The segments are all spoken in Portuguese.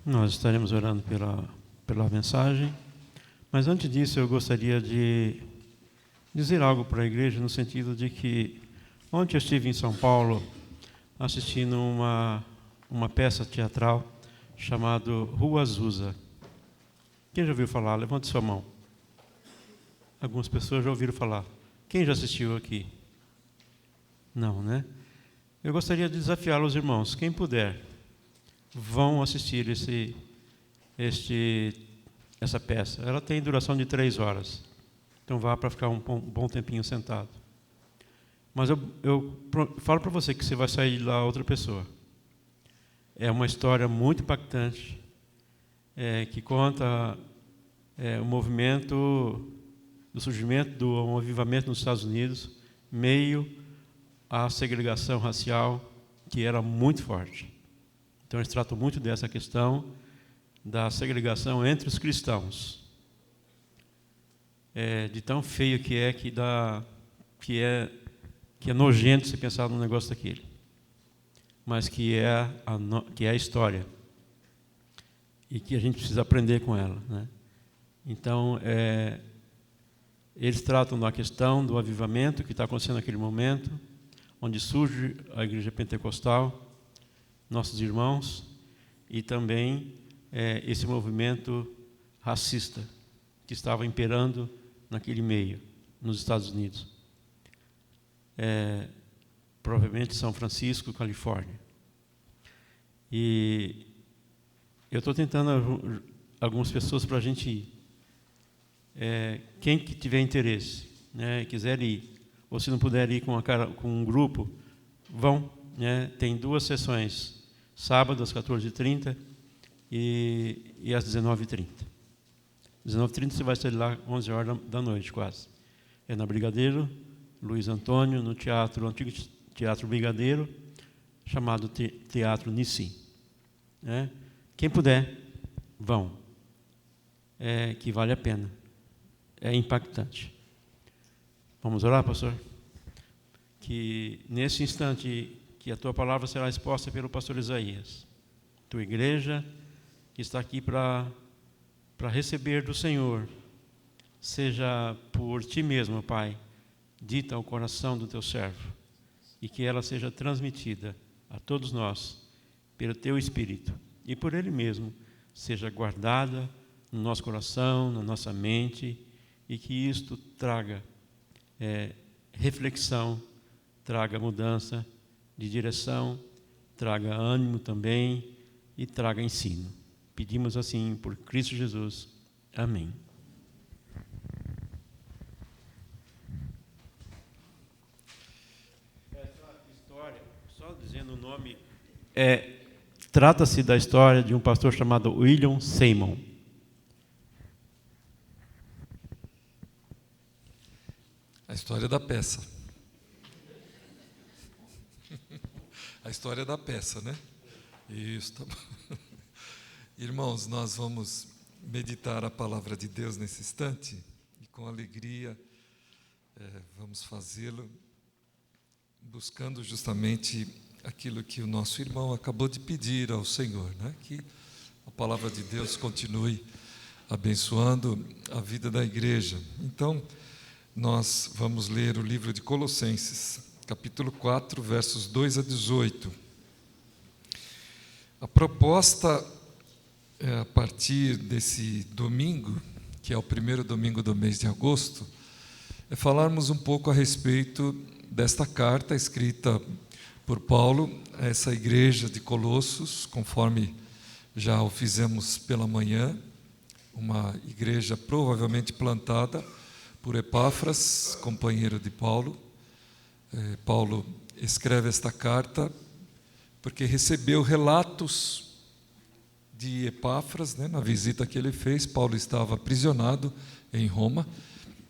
Nós estaremos orando pela mensagem, mas antes disso eu gostaria de dizer algo para a igreja, no sentido de que ontem eu estive em São Paulo assistindo uma peça teatral chamada Rua Azusa. Quem já ouviu falar? Levante sua mão. Algumas pessoas já ouviram falar. Quem já assistiu aqui? Não, né? Eu gostaria de desafiar os irmãos, quem puder, vão assistir essa peça. Ela tem duração de 3 horas, então vá para ficar um bom tempinho sentado. Mas eu falo para você que você vai sair de lá outra pessoa. É uma história muito impactante, que conta o movimento do surgimento do avivamento nos Estados Unidos, meio à segregação racial, que era muito forte. Então, eles tratam muito dessa questão da segregação entre os cristãos. De tão feio que é nojento se pensar num negócio daquele. Mas que é a história. E que a gente precisa aprender com ela, né? Então, eles tratam da questão do avivamento que está acontecendo naquele momento, onde surge a igreja pentecostal, nossos irmãos, e também esse movimento racista que estava imperando naquele meio, nos Estados Unidos. Provavelmente São Francisco, Califórnia. E eu estou tentando algumas pessoas para a gente ir. Quem que tiver interesse, né, quiser ir, ou se não puder ir com um grupo, vão. Né? Tem 2 sessões, sábado às 14h30 e às 19h30. 19h30 você vai sair lá 11 horas da noite, quase. É na Brigadeiro, Luiz Antônio, no antigo Teatro Brigadeiro, chamado Teatro Nissim. Né? Quem puder, vão. Que vale a pena. É impactante. Vamos orar, pastor? Que nesse instante que a tua palavra será exposta pelo pastor Isaías, tua igreja que está aqui para receber do Senhor, seja por ti mesmo, Pai, dita ao coração do teu servo, e que ela seja transmitida a todos nós pelo teu Espírito, e por ele mesmo seja guardada no nosso coração, na nossa mente, e que isto traga reflexão, traga mudança de direção, traga ânimo também e traga ensino. Pedimos assim por Cristo Jesus. Amém. Essa história, só dizendo o nome, trata-se da história de um pastor chamado William Seymour. A história da peça. A história da peça, né? Isso, tá bom. Irmãos, nós vamos meditar a palavra de Deus nesse instante e com alegria vamos fazê-lo buscando justamente aquilo que o nosso irmão acabou de pedir ao Senhor, né? Que a palavra de Deus continue abençoando a vida da igreja. Então, nós vamos ler o livro de Colossenses, capítulo 4, versos 2 a 18. A proposta, a partir desse domingo, que é o primeiro domingo do mês de agosto, é falarmos um pouco a respeito desta carta escrita por Paulo a essa igreja de Colossos, conforme já o fizemos pela manhã, uma igreja provavelmente plantada por Epáfras, companheiro de Paulo. Paulo escreve esta carta porque recebeu relatos de Epáfras, né, na visita que ele fez. Paulo estava aprisionado em Roma,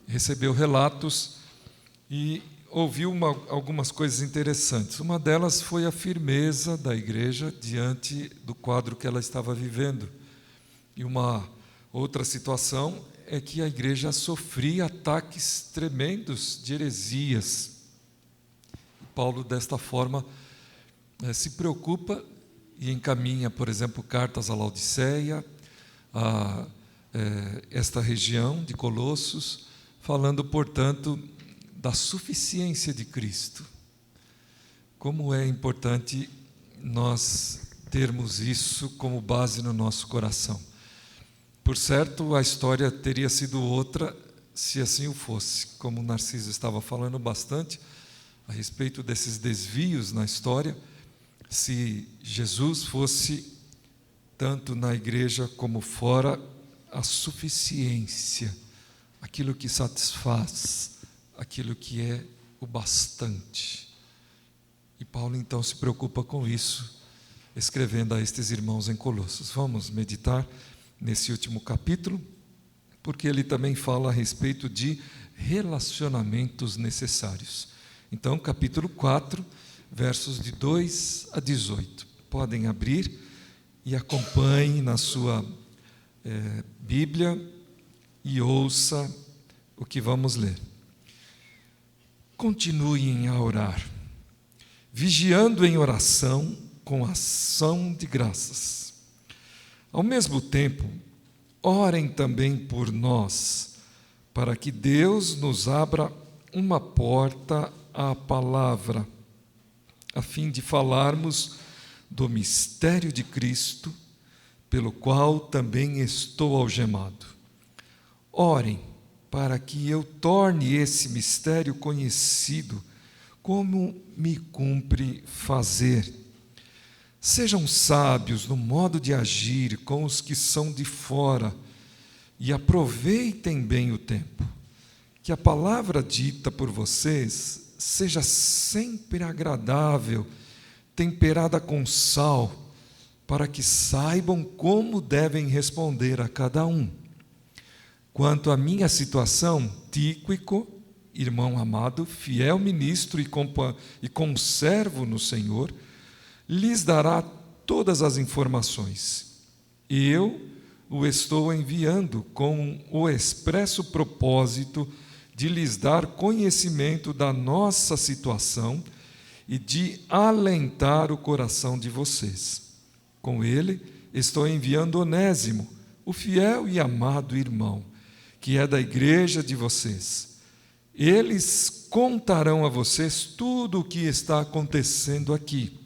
recebeu relatos e ouviu algumas coisas interessantes. Uma delas foi a firmeza da igreja diante do quadro que ela estava vivendo. E uma outra situação é que a igreja sofria ataques tremendos de heresias. Paulo, desta forma, se preocupa e encaminha, por exemplo, cartas a Laodiceia, a esta região de Colossos, falando, portanto, da suficiência de Cristo. Como é importante nós termos isso como base no nosso coração. Por certo, a história teria sido outra se assim o fosse. Como o Narciso estava falando bastante a respeito desses desvios na história, se Jesus fosse, tanto na igreja como fora, a suficiência, aquilo que satisfaz, aquilo que é o bastante. E Paulo então se preocupa com isso, escrevendo a estes irmãos em Colossos. Vamos meditar nesse último capítulo, porque ele também fala a respeito de relacionamentos necessários. Então, capítulo 4, versos de 2 a 18. Podem abrir e acompanhe na sua Bíblia e ouça o que vamos ler. Continuem a orar, vigiando em oração com ação de graças. Ao mesmo tempo, orem também por nós, para que Deus nos abra uma porta à palavra, a fim de falarmos do mistério de Cristo, pelo qual também estou algemado. Orem para que eu torne esse mistério conhecido, como me cumpre fazer. Sejam sábios no modo de agir com os que são de fora e aproveitem bem o tempo. Que a palavra dita por vocês seja sempre agradável, temperada com sal, para que saibam como devem responder a cada um. Quanto à minha situação, Tíquico, irmão amado, fiel ministro e conservo no Senhor, lhes dará todas as informações. Eu o estou enviando com o expresso propósito de lhes dar conhecimento da nossa situação e de alentar o coração de vocês. Com ele, estou enviando Onésimo, o fiel e amado irmão, que é da igreja de vocês. Eles contarão a vocês tudo o que está acontecendo aqui.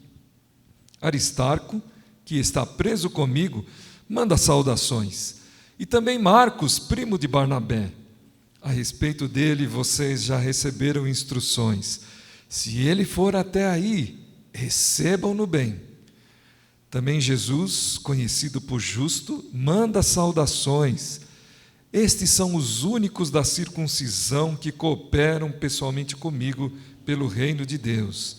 Aristarco, que está preso comigo, manda saudações. E também Marcos, primo de Barnabé. A respeito dele, vocês já receberam instruções. Se ele for até aí, recebam-no bem. Também Jesus, conhecido por justo, manda saudações. Estes são os únicos da circuncisão que cooperam pessoalmente comigo pelo reino de Deus.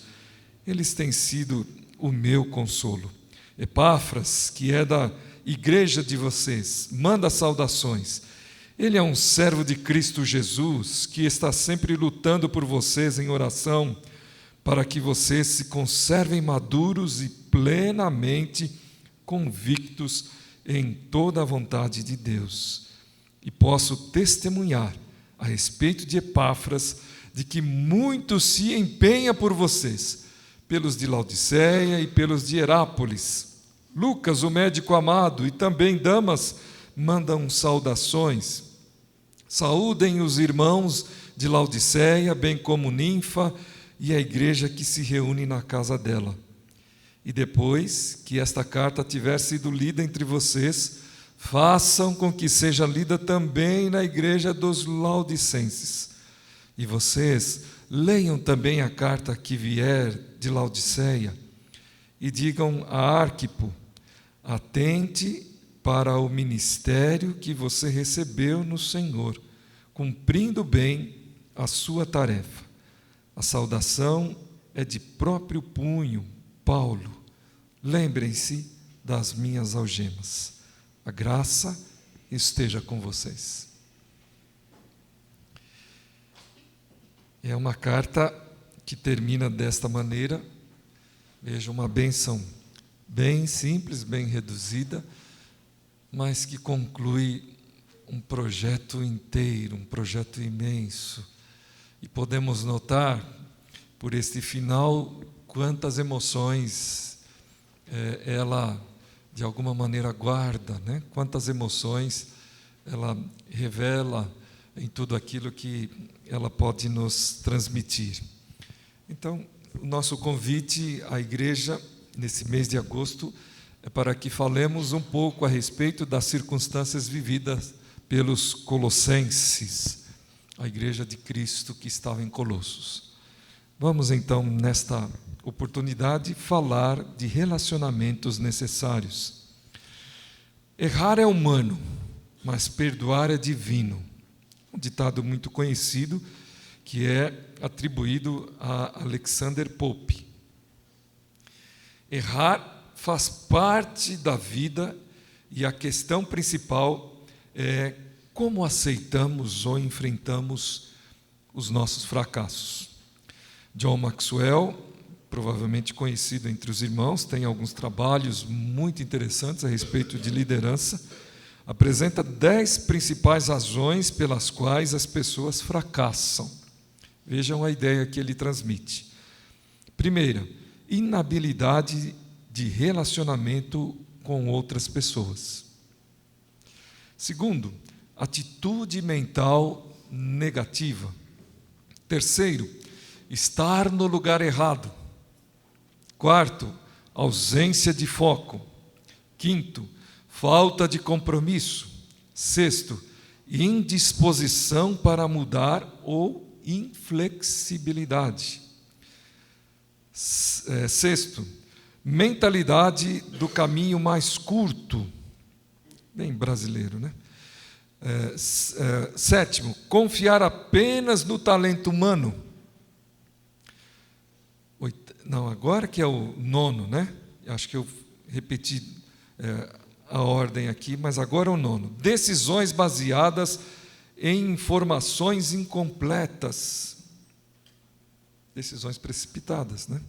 Eles têm sido o meu consolo. Epáfras, que é da igreja de vocês, manda saudações. Ele é um servo de Cristo Jesus, que está sempre lutando por vocês em oração, para que vocês se conservem maduros e plenamente convictos em toda a vontade de Deus. E posso testemunhar a respeito de Epáfras, de que muito se empenha por vocês, pelos de Laodiceia e pelos de Herápolis. Lucas, o médico amado, e também Damas, mandam saudações. Saúdem os irmãos de Laodiceia, bem como Ninfa e a igreja que se reúne na casa dela. E depois que esta carta tiver sido lida entre vocês, façam com que seja lida também na igreja dos Laodicenses. E vocês leiam também a carta que vier de Laodiceia e digam a Arquipo: atente para o ministério que você recebeu no Senhor, cumprindo bem a sua tarefa. A saudação é de próprio punho, Paulo. Lembrem-se das minhas algemas. A graça esteja com vocês. É uma carta que termina desta maneira. Veja, uma bênção bem simples, bem reduzida, mas que conclui um projeto inteiro, um projeto imenso. E podemos notar, por este final, quantas emoções ela de alguma maneira guarda, né? Quantas emoções ela revela em tudo aquilo que ela pode nos transmitir. Então, o nosso convite à igreja nesse mês de agosto é para que falemos um pouco a respeito das circunstâncias vividas pelos colossenses, a igreja de Cristo que estava em Colossos. Vamos então, nesta oportunidade, falar de relacionamentos necessários. Errar é humano, mas perdoar é divino. Um ditado muito conhecido que é atribuído a Alexander Pope. Errar faz parte da vida e a questão principal é como aceitamos ou enfrentamos os nossos fracassos. John Maxwell, provavelmente conhecido entre os irmãos, tem alguns trabalhos muito interessantes a respeito de liderança, apresenta 10 principais razões pelas quais as pessoas fracassam. Vejam a ideia que ele transmite. Primeira, inabilidade de relacionamento com outras pessoas. Segundo, atitude mental negativa. Terceiro, estar no lugar errado. Quarto, ausência de foco. Quinto, falta de compromisso. Sexto, indisposição para mudar ou inflexibilidade. Sexto, mentalidade do caminho mais curto. Bem brasileiro, né? Sétimo, confiar apenas no talento humano. Não, agora que é o nono, né? Acho que eu repeti a ordem aqui, mas agora é o nono. Decisões baseadas em informações incompletas. Decisões precipitadas, né?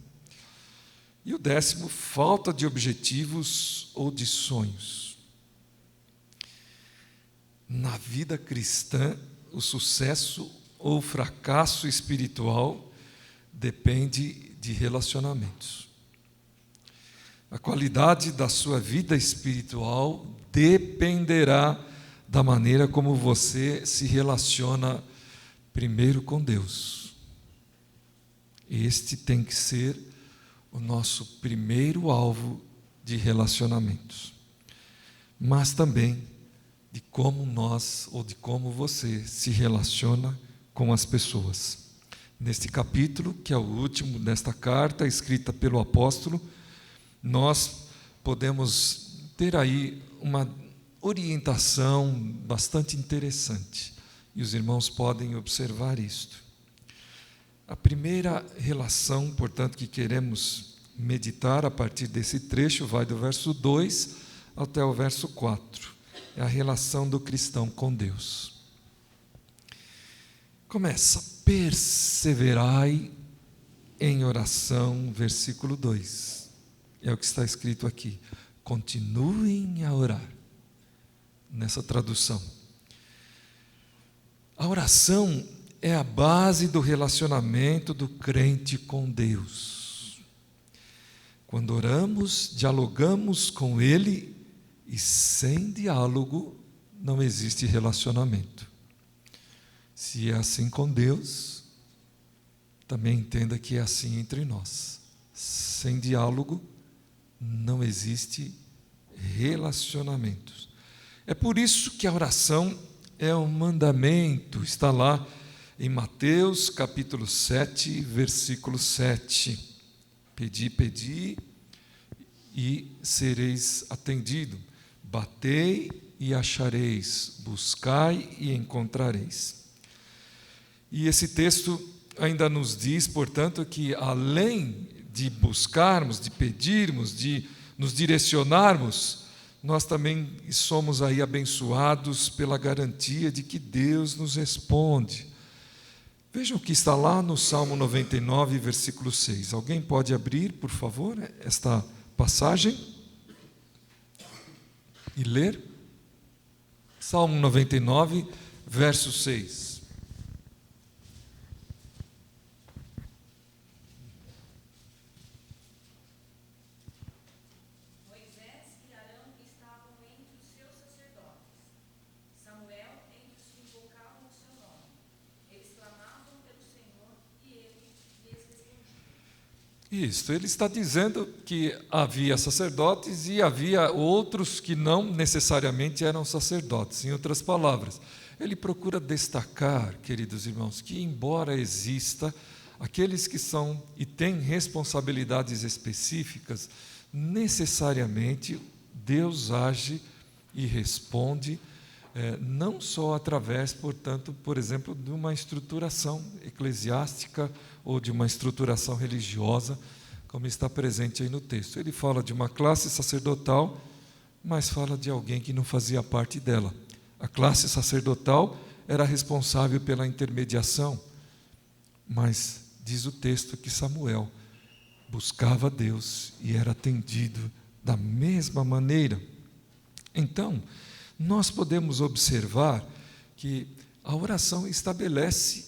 E o décimo, falta de objetivos ou de sonhos. Na vida cristã, o sucesso ou fracasso espiritual depende de relacionamentos. A qualidade da sua vida espiritual dependerá da maneira como você se relaciona primeiro com Deus. Este tem que ser o nosso primeiro alvo de relacionamentos. Mas também de como nós ou de como você se relaciona com as pessoas. Neste capítulo, que é o último desta carta, escrita pelo apóstolo, nós podemos ter aí uma orientação bastante interessante. E os irmãos podem observar isto. A primeira relação, portanto, que queremos meditar a partir desse trecho, vai do verso 2 até o verso 4. É a relação do cristão com Deus. Começa, perseverai em oração, versículo 2. É o que está escrito aqui. Continuem a orar. Nessa tradução. A oração é a base do relacionamento do crente com Deus. Quando oramos, dialogamos com Ele e sem diálogo não existe relacionamento. Se é assim com Deus, também entenda que é assim entre nós. Sem diálogo não existe relacionamento. É por isso que a oração é um mandamento, está lá em Mateus capítulo 7, versículo 7. Pedi, pedi e sereis atendido. Batei e achareis, buscai e encontrareis. E esse texto ainda nos diz, portanto, que além de buscarmos, de pedirmos, de nos direcionarmos, nós também somos aí abençoados pela garantia de que Deus nos responde. Vejam o que está lá no Salmo 99, versículo 6. Alguém pode abrir, por favor, esta passagem e ler? Salmo 99, verso 6. Isso, ele está dizendo que havia sacerdotes e havia outros que não necessariamente eram sacerdotes. Em outras palavras, ele procura destacar, queridos irmãos, que embora exista aqueles que são e têm responsabilidades específicas, necessariamente Deus age e responde, não só através, portanto, por exemplo, de uma estruturação eclesiástica ou de uma estruturação religiosa, como está presente aí no texto. Ele fala de uma classe sacerdotal, mas fala de alguém que não fazia parte dela. A classe sacerdotal era responsável pela intermediação, mas diz o texto que Samuel buscava Deus e era atendido da mesma maneira. Então, nós podemos observar que a oração estabelece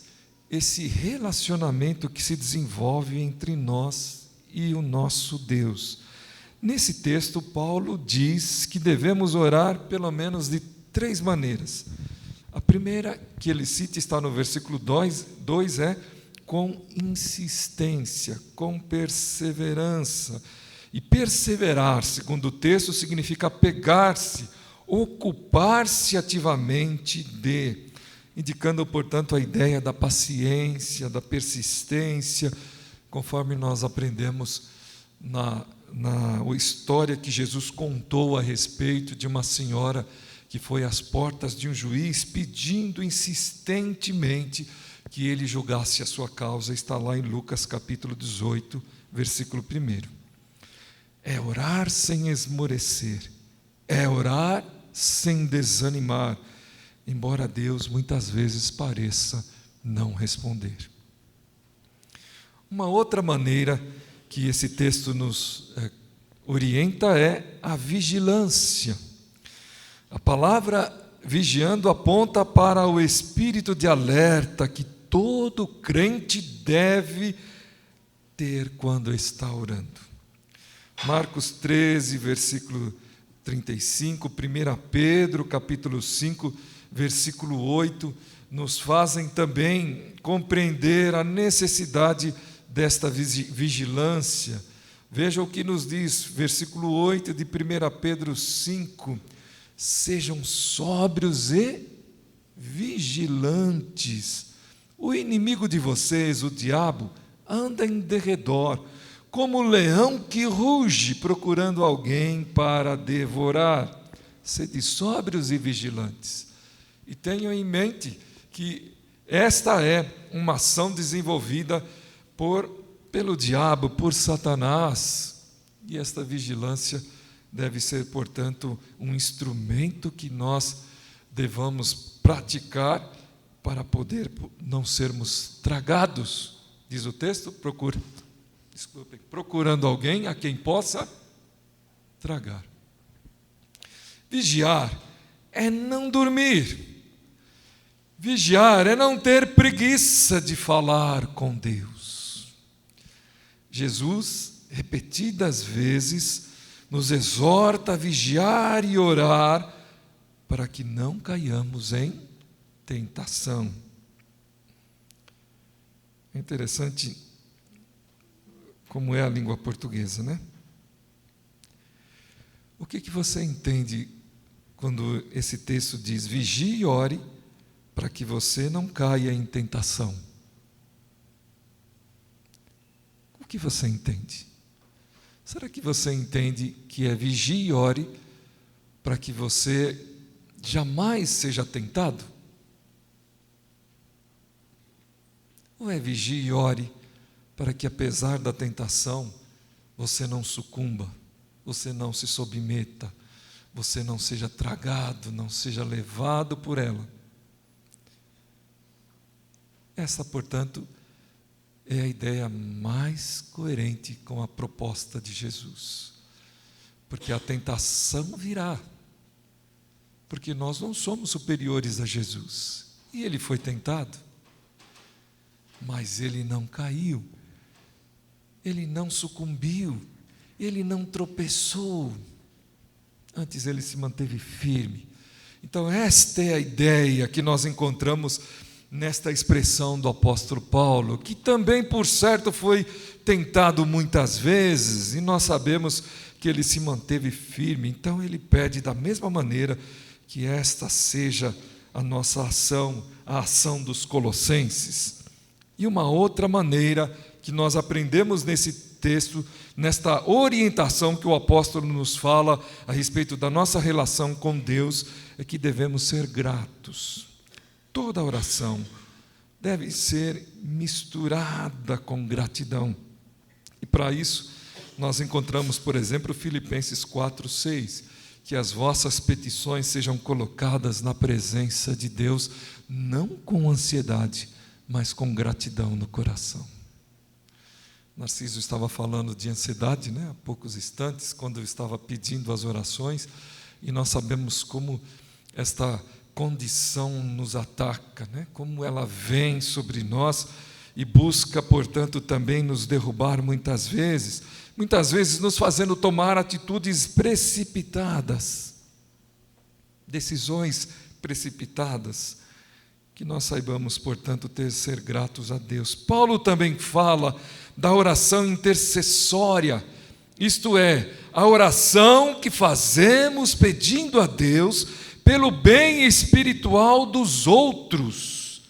esse relacionamento que se desenvolve entre nós e o nosso Deus. Nesse texto, Paulo diz que devemos orar pelo menos de 3 maneiras. A primeira que ele cita está no versículo 2 é com insistência, com perseverança. E perseverar, segundo o texto, significa pegar-se, ocupar-se ativamente de, indicando, portanto, a ideia da paciência, da persistência, conforme nós aprendemos na história que Jesus contou a respeito de uma senhora que foi às portas de um juiz pedindo insistentemente que ele julgasse a sua causa. Está lá em Lucas capítulo 18, versículo 1. É orar sem esmorecer, é orar sem desanimar, embora Deus muitas vezes pareça não responder. Uma outra maneira que esse texto nos orienta é a vigilância. A palavra vigiando aponta para o espírito de alerta que todo crente deve ter quando está orando. Marcos 13, versículo 35, 1 Pedro, capítulo 5, versículo 8, nos fazem também compreender a necessidade desta vigilância. Veja o que nos diz, versículo 8 de 1 Pedro 5, sejam sóbrios e vigilantes. O inimigo de vocês, o diabo, anda em derredor, como um leão que ruge, procurando alguém para devorar. Sede sóbrios e vigilantes. E tenham em mente que esta é uma ação desenvolvida pelo diabo, por Satanás. E esta vigilância deve ser, portanto, um instrumento que nós devamos praticar para poder não sermos tragados. Diz o texto, procurando alguém a quem possa tragar. Vigiar é não dormir. Vigiar é não ter preguiça de falar com Deus. Jesus, repetidas vezes, nos exorta a vigiar e orar para que não caiamos em tentação. É interessante como é a língua portuguesa, né? O que você entende quando esse texto diz vigie e ore para que você não caia em tentação? O que você entende? Será que você entende que é vigie e ore para que você jamais seja tentado? Ou é vigie e ore para que, apesar da tentação, você não sucumba, você não se submeta, você não seja tragado, não seja levado por ela? Essa, portanto, é a ideia mais coerente com a proposta de Jesus. Porque a tentação virá. Porque nós não somos superiores a Jesus. E ele foi tentado. Mas ele não caiu. Ele não sucumbiu. Ele não tropeçou. Antes ele se manteve firme. Então esta é a ideia que nós encontramos nesta expressão do apóstolo Paulo, que também, por certo, foi tentado muitas vezes, e nós sabemos que ele se manteve firme. Então ele pede da mesma maneira que esta seja a nossa ação, a ação dos colossenses. E uma outra maneira que nós aprendemos nesse texto, nesta orientação que o apóstolo nos fala a respeito da nossa relação com Deus, é que devemos ser gratos. Toda oração deve ser misturada com gratidão. E para isso, nós encontramos, por exemplo, Filipenses 4:6, que as vossas petições sejam colocadas na presença de Deus, não com ansiedade, mas com gratidão no coração. Narciso estava falando de ansiedade, há poucos instantes, quando eu estava pedindo as orações, e nós sabemos como esta condição nos ataca, como ela vem sobre nós e busca, portanto, também nos derrubar muitas vezes nos fazendo tomar atitudes precipitadas, decisões precipitadas, que nós saibamos, portanto, ser gratos a Deus. Paulo também fala da oração intercessória, isto é, a oração que fazemos pedindo a Deus pelo bem espiritual dos outros.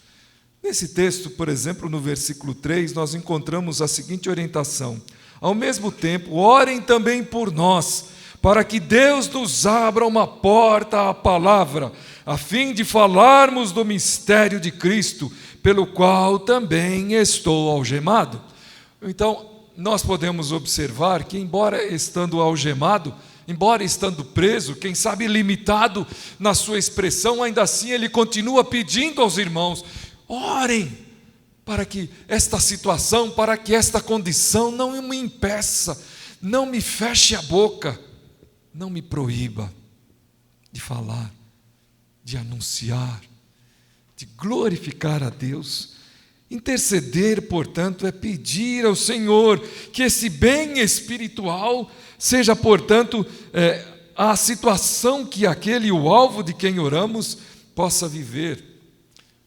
Nesse texto, por exemplo, no versículo 3, nós encontramos a seguinte orientação: ao mesmo tempo, orem também por nós, para que Deus nos abra uma porta à palavra, a fim de falarmos do mistério de Cristo, pelo qual também estou algemado. Então, nós podemos observar que, embora estando algemado, embora estando preso, quem sabe limitado na sua expressão, ainda assim ele continua pedindo aos irmãos: orem, para que esta situação, para que esta condição não me impeça, não me feche a boca, não me proíba de falar, de anunciar, de glorificar a Deus. Interceder, portanto, é pedir ao Senhor que esse bem espiritual seja, portanto, a situação que aquele, o alvo de quem oramos, possa viver.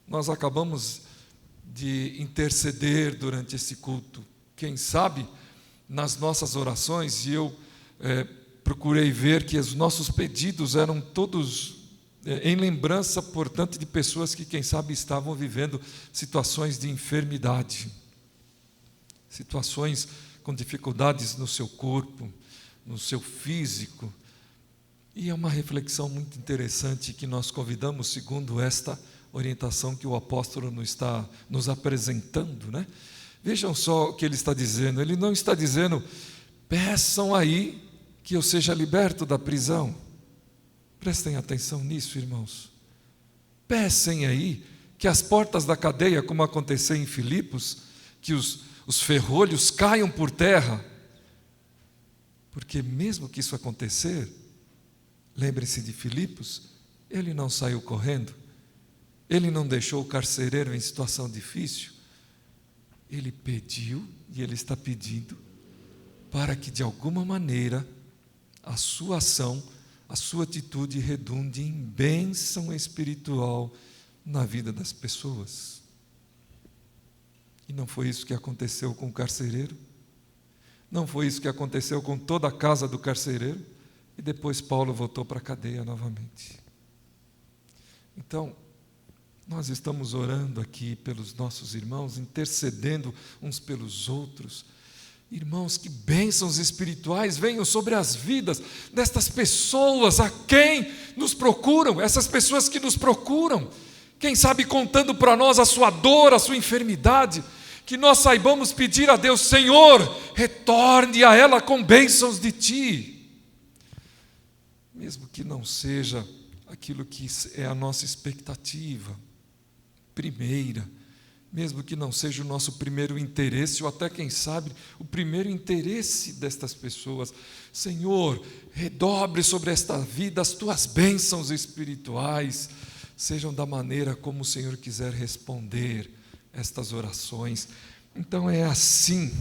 Nós acabamos de interceder durante esse culto. Quem sabe, nas nossas orações, e eu procurei ver que os nossos pedidos eram todos em lembrança, portanto, de pessoas que, quem sabe, estavam vivendo situações de enfermidade, situações com dificuldades no seu corpo, no seu físico. E é uma reflexão muito interessante que nós convidamos, segundo esta orientação que o apóstolo nos está nos apresentando, Vejam só o que ele está dizendo. Ele não está dizendo: peçam aí que eu seja liberto da prisão. Prestem atenção nisso, irmãos. Peçam aí que as portas da cadeia, como aconteceu em Filipos, que os ferrolhos caiam por terra. Porque mesmo que isso acontecer, lembre-se de Filipos, ele não saiu correndo, ele não deixou o carcereiro em situação difícil, ele pediu, e ele está pedindo, para que de alguma maneira a sua ação, a sua atitude redunde em bênção espiritual na vida das pessoas. E não foi isso que aconteceu com o carcereiro? Não foi isso que aconteceu com toda a casa do carcereiro? E depois Paulo voltou para a cadeia novamente. Então, nós estamos orando aqui pelos nossos irmãos, intercedendo uns pelos outros. Irmãos, que bênçãos espirituais venham sobre as vidas destas pessoas a quem nos procuram, essas pessoas que nos procuram, quem sabe contando para nós a sua dor, a sua enfermidade, que nós saibamos pedir a Deus: Senhor, retorne a ela com bênçãos de Ti. Mesmo que não seja aquilo que é a nossa expectativa primeira, mesmo que não seja o nosso primeiro interesse, ou até, quem sabe, o primeiro interesse destas pessoas, Senhor, redobre sobre esta vida as Tuas bênçãos espirituais, sejam da maneira como o Senhor quiser responder estas orações. Então é assim,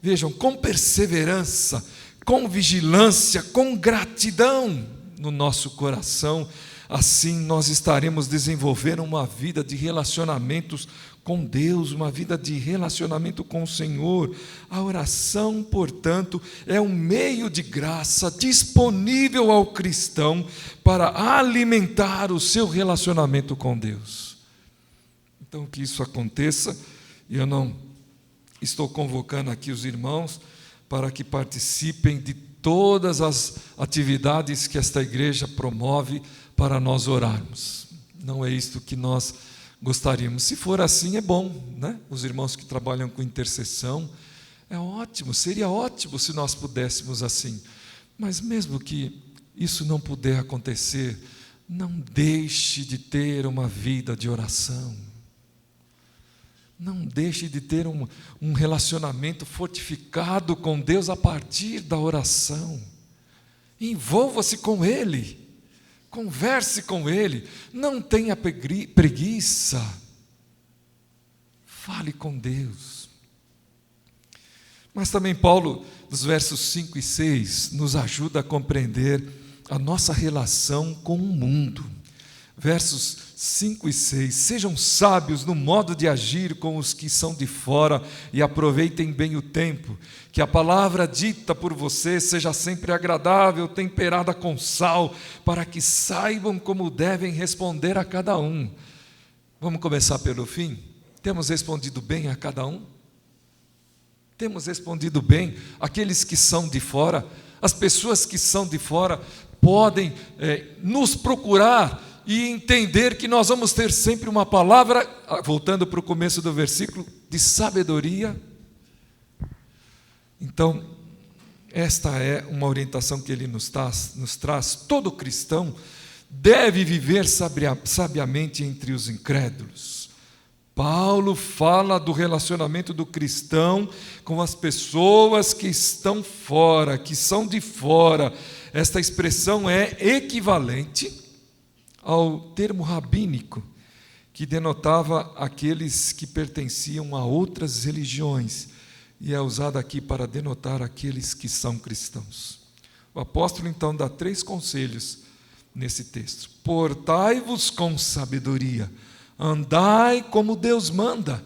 vejam, com perseverança, com vigilância, com gratidão no nosso coração, assim nós estaremos desenvolvendo uma vida de relacionamentos com Deus, uma vida de relacionamento com o Senhor. A oração, portanto, é um meio de graça disponível ao cristão para alimentar o seu relacionamento com Deus. Então, que isso aconteça, e eu não estou convocando aqui os irmãos para que participem de todas as atividades que esta igreja promove para nós orarmos. Não é isto que nós gostaríamos. Se for assim, é bom, né? Os irmãos que trabalham com intercessão, é ótimo, seria ótimo se nós pudéssemos assim. Mas mesmo que isso não puder acontecer, não deixe de ter uma vida de oração. Não deixe de ter um relacionamento fortificado com Deus a partir da oração. Envolva-se com Ele, converse com Ele, não tenha preguiça, fale com Deus. Mas também Paulo, nos versos 5 e 6, nos ajuda a compreender a nossa relação com o mundo. Versos 5 e 6, sejam sábios no modo de agir com os que são de fora e aproveitem bem o tempo, que a palavra dita por você seja sempre agradável, temperada com sal, para que saibam como devem responder a cada um. Vamos começar pelo fim? Temos respondido bem a cada um? Temos respondido bem àqueles que são de fora? As pessoas que são de fora podem nos procurar e entender que nós vamos ter sempre uma palavra, voltando para o começo do versículo, de sabedoria. Então, esta é uma orientação que ele nos traz. Todo cristão deve viver sabiamente entre os incrédulos. Paulo fala do relacionamento do cristão com as pessoas que estão fora, que são de fora. Esta expressão é equivalente ao termo rabínico, que denotava aqueles que pertenciam a outras religiões, e é usado aqui para denotar aqueles que são cristãos. O apóstolo então dá 3 conselhos nesse texto: portai-vos com sabedoria, andai como Deus manda.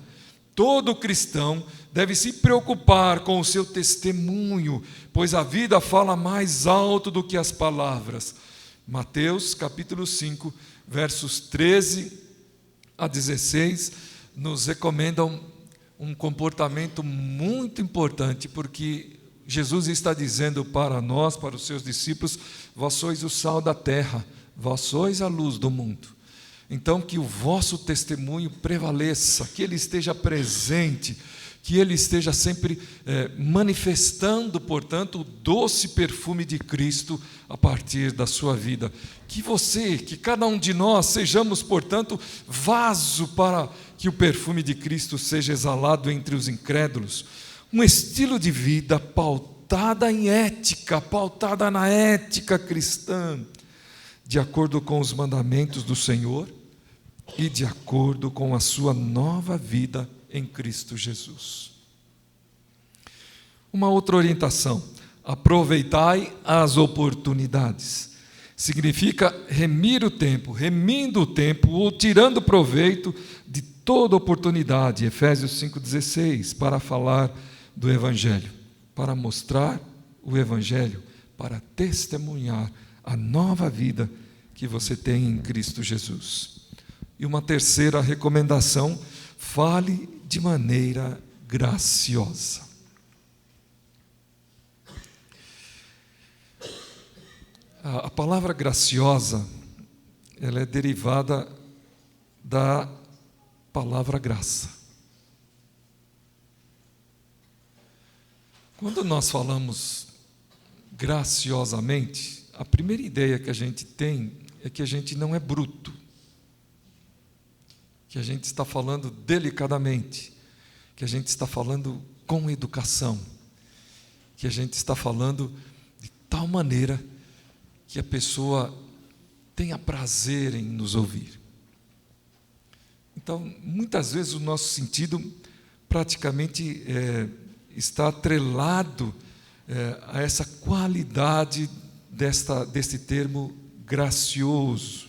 Todo cristão deve se preocupar com o seu testemunho, pois a vida fala mais alto do que as palavras. Mateus capítulo 5, versos 13 a 16, nos recomendam um comportamento muito importante, porque Jesus está dizendo para nós, para os seus discípulos: vós sois o sal da terra, vós sois a luz do mundo. Então, que o vosso testemunho prevaleça, que ele esteja presente, que ele esteja sempre manifestando, portanto, o doce perfume de Cristo a partir da sua vida. Que cada um de nós sejamos, portanto, vaso para que o perfume de Cristo seja exalado entre os incrédulos. Um estilo de vida pautada em ética, pautada na ética cristã, de acordo com os mandamentos do Senhor e de acordo com a sua nova vida em Cristo Jesus. Uma outra orientação: aproveitai as oportunidades. Significa remir o tempo, remindo o tempo ou tirando proveito de toda oportunidade. Efésios 5,16, para falar do Evangelho, para mostrar o Evangelho, para testemunhar a nova vida que você tem em Cristo Jesus. E uma terceira recomendação: fale de maneira graciosa. A palavra graciosa, ela é derivada da palavra graça. Quando nós falamos graciosamente, a primeira ideia que a gente tem é que a gente não é bruto, que a gente está falando delicadamente, que a gente está falando com educação, que a gente está falando de tal maneira que a pessoa tenha prazer em nos ouvir. Então, muitas vezes o nosso sentido praticamente está atrelado a essa qualidade deste termo gracioso.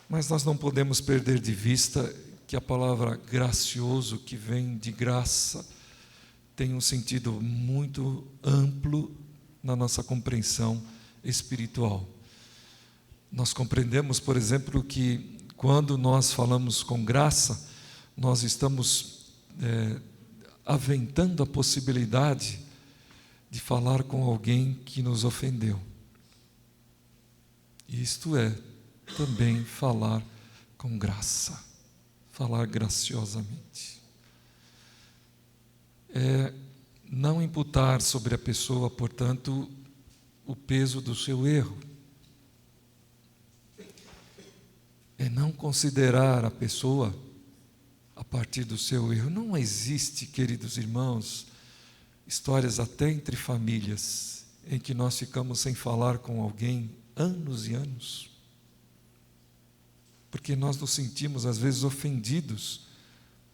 Mas nós não podemos perder de vista que a palavra gracioso, que vem de graça, tem um sentido muito amplo na nossa compreensão espiritual. Nós compreendemos, por exemplo, que quando nós falamos com graça, nós estamos aventando a possibilidade de falar com alguém que nos ofendeu. Isto é também falar com graça, falar graciosamente. É não imputar sobre a pessoa, portanto, o peso do seu erro. É não considerar a pessoa a partir do seu erro. Não existe, queridos irmãos, histórias até entre famílias em que nós ficamos sem falar com alguém anos e anos, porque nós nos sentimos às vezes ofendidos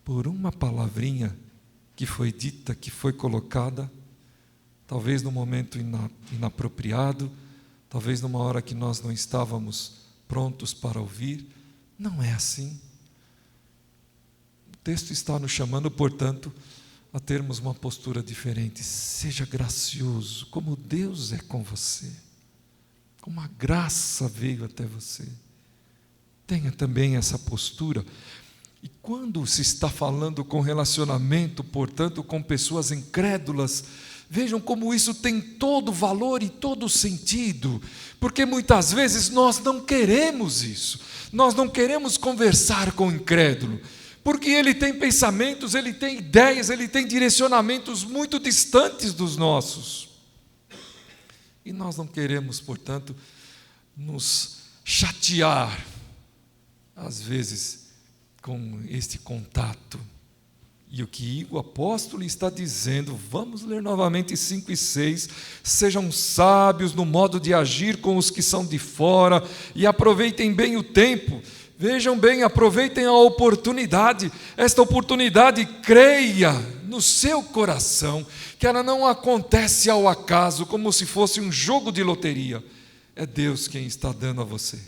por uma palavrinha que foi dita, que foi colocada, talvez num momento inapropriado, talvez numa hora que nós não estávamos prontos para ouvir. Não é assim. O texto está nos chamando, portanto, a termos uma postura diferente. Seja gracioso, como Deus é com você, como a graça veio até você. Tenha também essa postura. E quando se está falando com relacionamento, portanto, com pessoas incrédulas, vejam como isso tem todo valor e todo sentido, porque muitas vezes nós não queremos isso, nós não queremos conversar com o incrédulo, porque ele tem pensamentos, ele tem ideias, ele tem direcionamentos muito distantes dos nossos, e nós não queremos, portanto, nos chatear, às vezes, com este contato. E o que o apóstolo está dizendo, vamos ler novamente 5 e 6, sejam sábios no modo de agir com os que são de fora, e aproveitem bem o tempo, vejam bem, aproveitem a oportunidade, esta oportunidade, creia no seu coração, que ela não acontece ao acaso, como se fosse um jogo de loteria, é Deus quem está dando a você,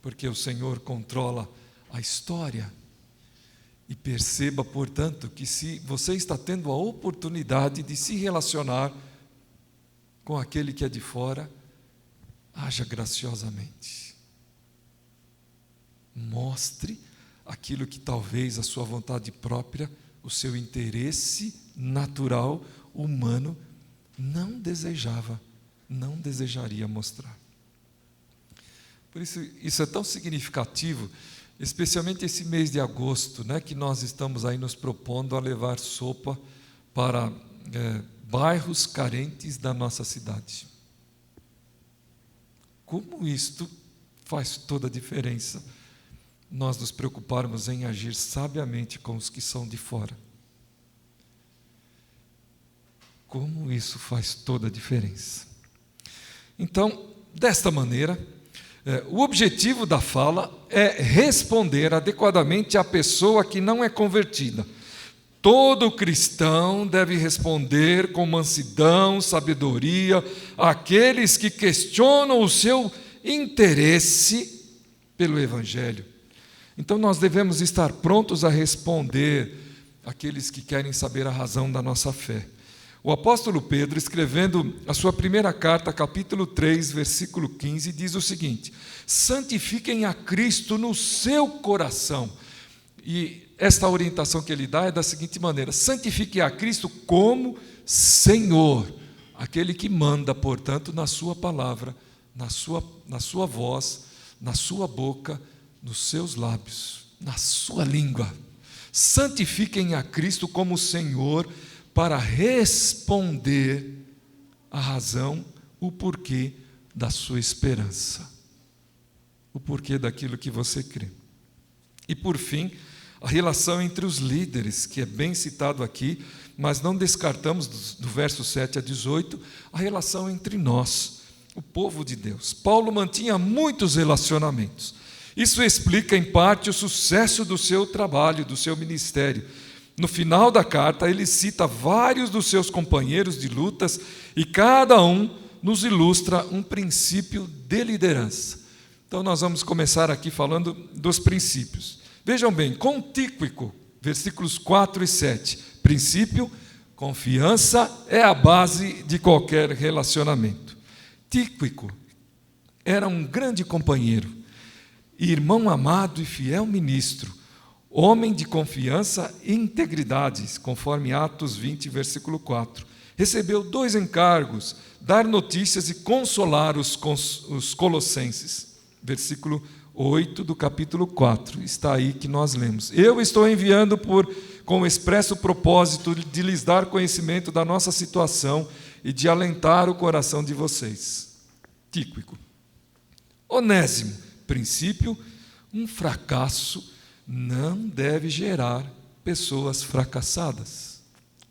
porque o Senhor controla a história. E perceba, portanto, que se você está tendo a oportunidade de se relacionar com aquele que é de fora, haja graciosamente. Mostre aquilo que talvez a sua vontade própria, o seu interesse natural, humano, não desejava, não desejaria mostrar. Por isso é tão significativo, especialmente esse mês de agosto, né, que nós estamos aí nos propondo a levar sopa para bairros carentes da nossa cidade. Como isto faz toda a diferença, nós nos preocuparmos em agir sabiamente com os que são de fora. Como isso faz toda a diferença. Então, desta maneira, o objetivo da fala é responder adequadamente à pessoa que não é convertida. Todo cristão deve responder com mansidão, sabedoria, àqueles que questionam o seu interesse pelo Evangelho. Então nós devemos estar prontos a responder àqueles que querem saber a razão da nossa fé. O apóstolo Pedro, escrevendo a sua primeira carta, capítulo 3, versículo 15, diz o seguinte: santifiquem a Cristo no seu coração. E esta orientação que ele dá é da seguinte maneira: santifiquem a Cristo como Senhor, aquele que manda, portanto, na sua palavra, na sua voz, na sua boca, nos seus lábios, na sua língua. Santifiquem a Cristo como Senhor, para responder a razão, o porquê da sua esperança, o porquê daquilo que você crê. E por fim, a relação entre os líderes, que é bem citado aqui, mas não descartamos do verso 7 a 18, a relação entre nós, o povo de Deus. Paulo mantinha muitos relacionamentos. Isso explica em parte o sucesso do seu trabalho, do seu ministério. No final da carta, ele cita vários dos seus companheiros de lutas e cada um nos ilustra um princípio de liderança. Então nós vamos começar aqui falando dos princípios. Vejam bem, com Tíquico, versículos 4 e 7. Princípio, confiança é a base de qualquer relacionamento. Tíquico era um grande companheiro, irmão amado e fiel ministro, homem de confiança e integridade, conforme Atos 20, versículo 4. Recebeu 2 encargos: dar notícias e consolar os colossenses. Versículo 8 do capítulo 4, está aí que nós lemos. Eu estou enviando com o expresso propósito de lhes dar conhecimento da nossa situação e de alentar o coração de vocês. Tíquico. Onésimo. Princípio, um fracasso não deve gerar pessoas fracassadas.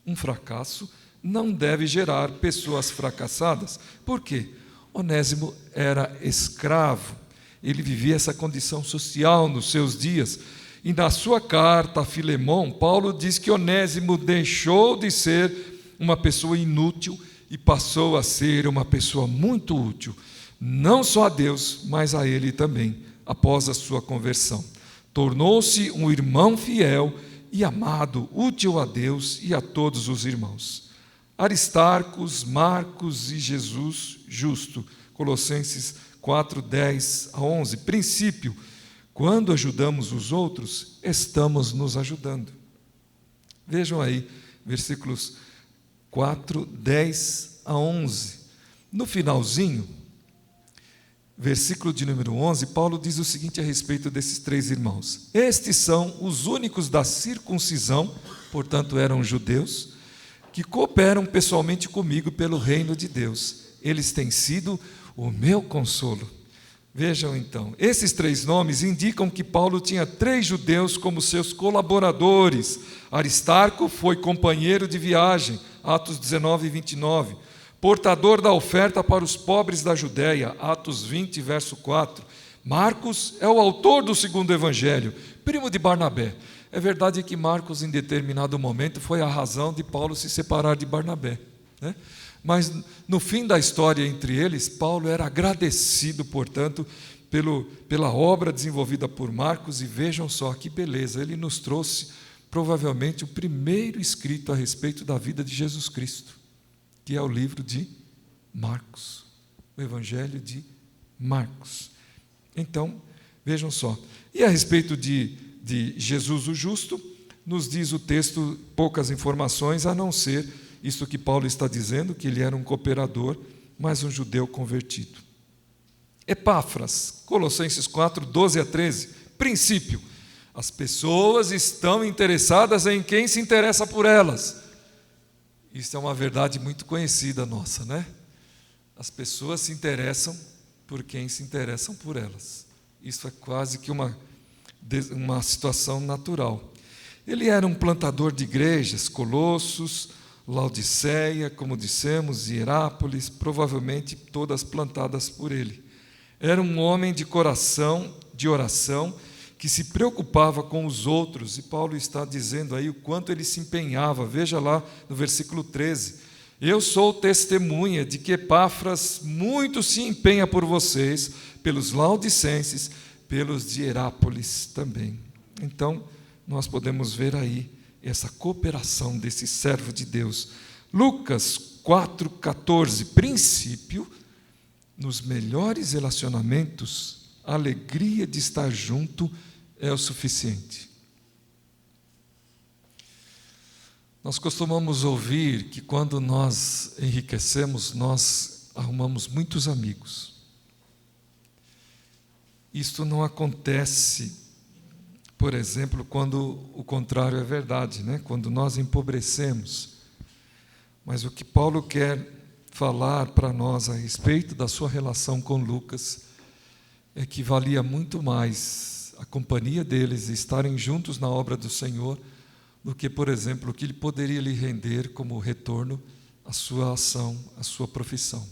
Um fracasso não deve gerar pessoas fracassadas. Por quê? Onésimo era escravo. Ele vivia essa condição social nos seus dias. E na sua carta a Filemão, Paulo diz que Onésimo deixou de ser uma pessoa inútil e passou a ser uma pessoa muito útil, não só a Deus, mas a ele também, após a sua conversão. Tornou-se um irmão fiel e amado, útil a Deus e a todos os irmãos. Aristarcos, Marcos e Jesus justo. Colossenses 4, 10 a 11. Princípio, quando ajudamos os outros, estamos nos ajudando. Vejam aí, versículos 4, 10 a 11. No finalzinho, versículo de número 11, Paulo diz o seguinte a respeito desses 3 irmãos. Estes são os únicos da circuncisão, portanto eram judeus, que cooperam pessoalmente comigo pelo reino de Deus. Eles têm sido o meu consolo. Vejam então, esses 3 nomes indicam que Paulo tinha 3 judeus como seus colaboradores. Aristarco foi companheiro de viagem, Atos 19 e 29. Portador da oferta para os pobres da Judéia, Atos 20, verso 4. Marcos é o autor do 2º evangelho, primo de Barnabé. É verdade que Marcos, em determinado momento, foi a razão de Paulo se separar de Barnabé, né? Mas, no fim da história entre eles, Paulo era agradecido, portanto, pela obra desenvolvida por Marcos. E vejam só que beleza, ele nos trouxe, provavelmente, o primeiro escrito a respeito da vida de Jesus Cristo, que é o livro de Marcos, o Evangelho de Marcos. Então, vejam só. E a respeito de Jesus o justo, nos diz o texto poucas informações, a não ser isso que Paulo está dizendo, que ele era um cooperador, mas um judeu convertido. Epáfras, Colossenses 4, 12 a 13. Princípio, as pessoas estão interessadas em quem se interessa por elas. Isso é uma verdade muito conhecida nossa, né? As pessoas se interessam por quem se interessam por elas. Isso é quase que uma situação natural. Ele era um plantador de igrejas, Colossos, Laodiceia, como dissemos, e Hierápolis, provavelmente todas plantadas por ele. Era um homem de coração, de oração, que se preocupava com os outros, e Paulo está dizendo aí o quanto ele se empenhava. Veja lá no versículo 13: eu sou testemunha de que Epáfras muito se empenha por vocês, pelos laodicenses, pelos de Hierápolis também. Então, nós podemos ver aí essa cooperação desse servo de Deus. Lucas 4,14. Princípio, nos melhores relacionamentos, a alegria de estar junto é o suficiente. Nós costumamos ouvir que quando nós enriquecemos, nós arrumamos muitos amigos. Isto não acontece, por exemplo, quando o contrário é verdade, né? Quando nós empobrecemos. Mas o que Paulo quer falar para nós a respeito da sua relação com Lucas é que valia muito mais a companhia deles e estarem juntos na obra do Senhor do que, por exemplo, o que ele poderia lhe render como retorno à sua ação, à sua profissão.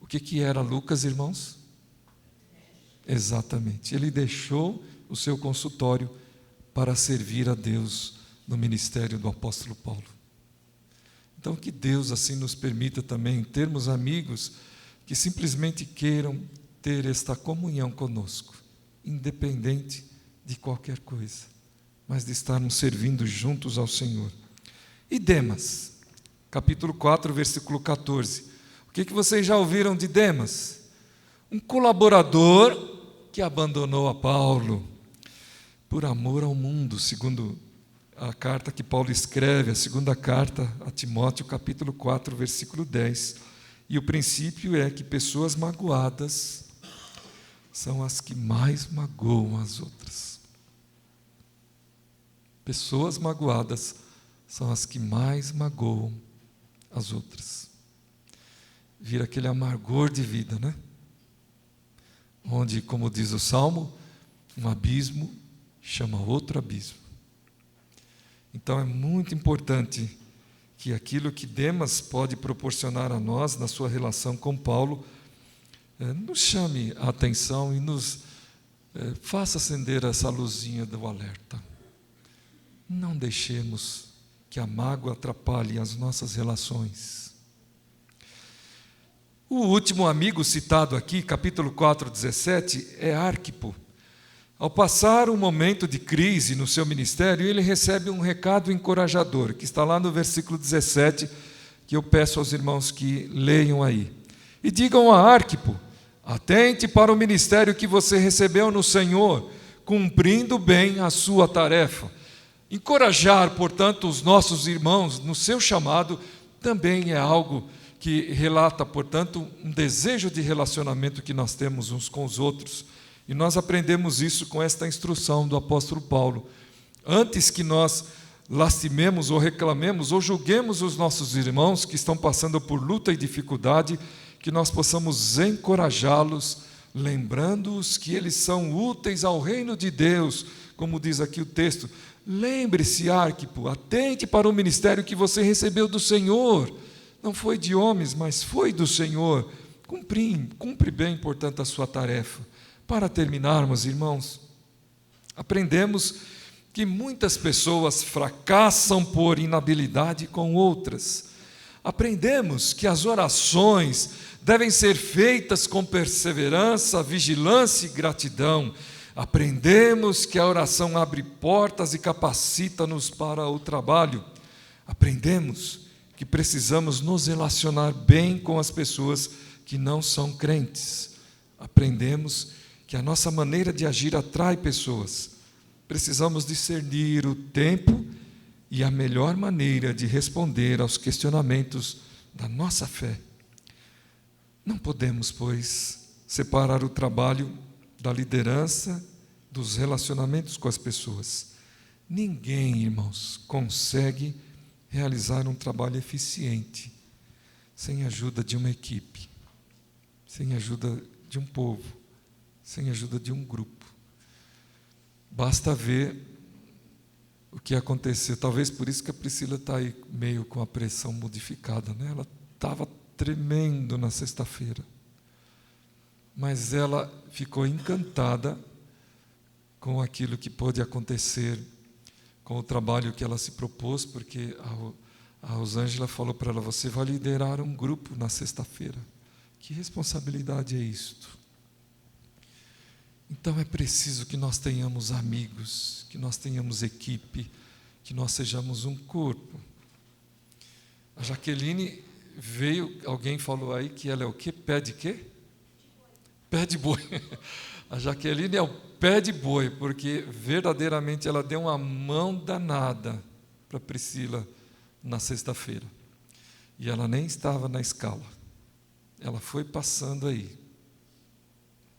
O que era Lucas, irmãos? Exatamente. Ele deixou o seu consultório para servir a Deus no ministério do apóstolo Paulo. Então, que Deus assim nos permita também termos amigos que simplesmente queiram ter esta comunhão conosco, independente de qualquer coisa, mas de estarmos servindo juntos ao Senhor. E Demas, capítulo 4, versículo 14. O que vocês já ouviram de Demas? Um colaborador que abandonou a Paulo por amor ao mundo, segundo a carta que Paulo escreve, a segunda carta a Timóteo, capítulo 4, versículo 10. E o princípio é que pessoas magoadas são as que mais magoam as outras. Pessoas magoadas são as que mais magoam as outras. Vira aquele amargor de vida, né? Onde, como diz o Salmo, um abismo chama outro abismo. Então é muito importante que aquilo que Demas pode proporcionar a nós na sua relação com Paulo nos chame a atenção e nos faça acender essa luzinha do alerta. Não deixemos que a mágoa atrapalhe as nossas relações. O último amigo citado aqui, capítulo 4, 17, é Arquipo. Ao passar um momento de crise no seu ministério, ele recebe um recado encorajador, que está lá no versículo 17, que eu peço aos irmãos que leiam aí. E digam a Arquipo: atente para o ministério que você recebeu no Senhor, cumprindo bem a sua tarefa. Encorajar, portanto, os nossos irmãos no seu chamado também é algo que relata, portanto, um desejo de relacionamento que nós temos uns com os outros. E nós aprendemos isso com esta instrução do apóstolo Paulo. Antes que nós lastimemos ou reclamemos ou julguemos os nossos irmãos que estão passando por luta e dificuldade, que nós possamos encorajá-los, lembrando-os que eles são úteis ao reino de Deus, como diz aqui o texto. Lembre-se, Arquipo, atente para o ministério que você recebeu do Senhor. Não foi de homens, mas foi do Senhor. Cumpre bem, portanto, a sua tarefa. Para terminarmos, irmãos, aprendemos que muitas pessoas fracassam por inabilidade com outras. Aprendemos que as orações devem ser feitas com perseverança, vigilância e gratidão. Aprendemos que a oração abre portas e capacita-nos para o trabalho. Aprendemos que precisamos nos relacionar bem com as pessoas que não são crentes. Aprendemos que a nossa maneira de agir atrai pessoas. Precisamos discernir o tempo e a melhor maneira de responder aos questionamentos da nossa fé. Não podemos, pois, separar o trabalho da liderança dos relacionamentos com as pessoas. Ninguém, irmãos, consegue realizar um trabalho eficiente sem a ajuda de uma equipe, sem a ajuda de um povo, sem a ajuda de um grupo. Basta ver o que aconteceu. Talvez por isso que a Priscila está aí meio com a pressão modificada, né? Ela estava tremendo na sexta-feira, mas ela ficou encantada com aquilo que pôde acontecer, com o trabalho que ela se propôs, porque a Rosângela falou para ela: você vai liderar um grupo na sexta-feira. Que responsabilidade é isto? Então é preciso que nós tenhamos amigos, que nós tenhamos equipe, que nós sejamos um corpo. A Jaqueline veio, alguém falou aí que ela é o quê? Pé de quê? Pé de boi. A Jaqueline é o pé de boi, porque verdadeiramente ela deu uma mão danada para Priscila na sexta-feira. E ela nem estava na escala. Ela foi passando aí.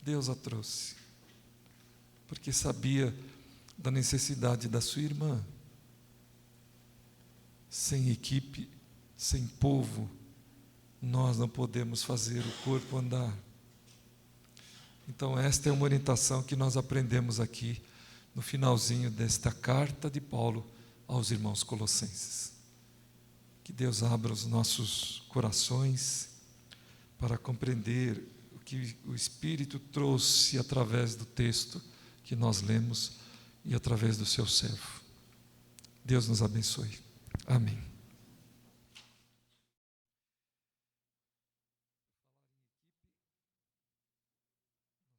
Deus a trouxe, porque sabia da necessidade da sua irmã. Sem equipe, sem povo, nós não podemos fazer o corpo andar. Então esta é uma orientação que nós aprendemos aqui no finalzinho desta carta de Paulo aos irmãos colossenses. Que Deus abra os nossos corações para compreender o que o Espírito trouxe através do texto que nós lemos e através do seu servo. Deus nos abençoe. Amém.